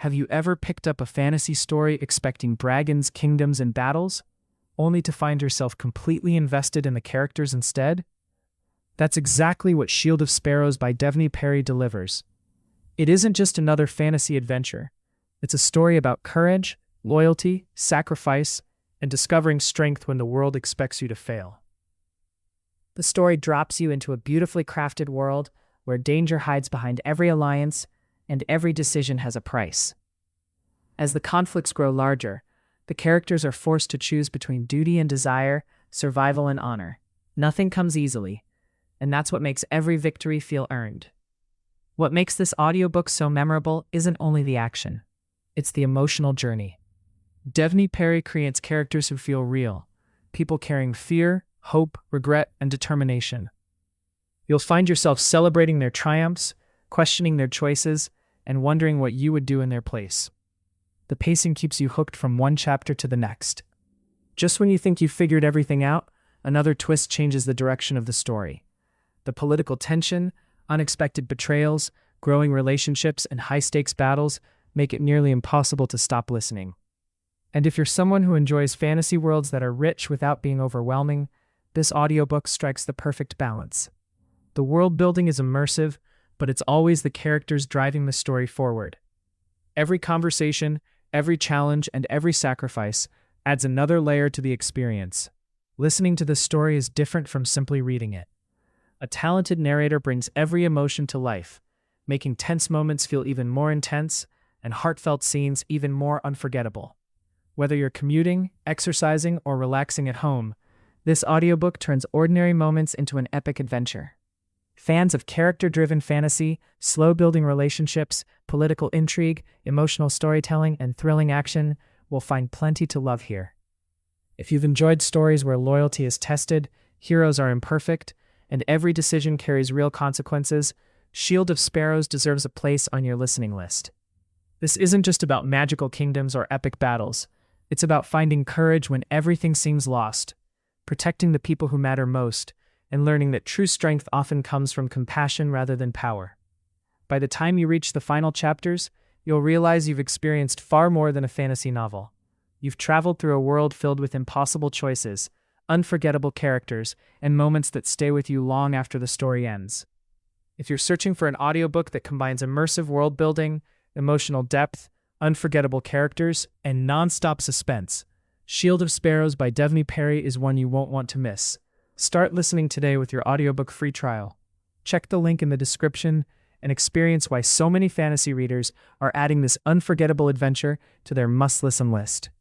Have you ever picked up a fantasy story expecting dragons, kingdoms, and battles, only to find yourself completely invested in the characters instead? That's exactly what Shield of Sparrows by Devney Perry delivers. It isn't just another fantasy adventure. It's a story about courage, loyalty, sacrifice, and discovering strength when the world expects you to fail. The story drops you into a beautifully crafted world where danger hides behind every alliance and every decision has a price. As the conflicts grow larger, the characters are forced to choose between duty and desire, survival and honor. Nothing comes easily, and that's what makes every victory feel earned. What makes this audiobook so memorable isn't only the action, it's the emotional journey. Devney Perry creates characters who feel real, people carrying fear, hope, regret, and determination. You'll find yourself celebrating their triumphs, questioning their choices, and wondering what you would do in their place. The pacing keeps you hooked from one chapter to the next. Just when you think you've figured everything out, another twist changes the direction of the story. The political tension, unexpected betrayals, growing relationships, and high-stakes battles make it nearly impossible to stop listening. And if you're someone who enjoys fantasy worlds that are rich without being overwhelming, this audiobook strikes the perfect balance. The world building is immersive, but it's always the characters driving the story forward. Every conversation, every challenge, and every sacrifice adds another layer to the experience. Listening to this story is different from simply reading it. A talented narrator brings every emotion to life, making tense moments feel even more intense and heartfelt scenes even more unforgettable. Whether you're commuting, exercising, or relaxing at home, this audiobook turns ordinary moments into an epic adventure. Fans of character-driven fantasy, slow-building relationships, political intrigue, emotional storytelling, and thrilling action will find plenty to love here. If you've enjoyed stories where loyalty is tested, heroes are imperfect, and every decision carries real consequences, Shield of Sparrows deserves a place on your listening list. This isn't just about magical kingdoms or epic battles. It's about finding courage when everything seems lost, protecting the people who matter most, and learning that true strength often comes from compassion rather than power. By the time you reach the final chapters, you'll realize you've experienced far more than a fantasy novel. You've traveled through a world filled with impossible choices, unforgettable characters, and moments that stay with you long after the story ends. If you're searching for an audiobook that combines immersive world building, emotional depth, unforgettable characters, and non-stop suspense, Shield of Sparrows by Devney Perry is one you won't want to miss. Start listening today with your audiobook free trial. Check the link in the description and experience why so many fantasy readers are adding this unforgettable adventure to their must-listen list.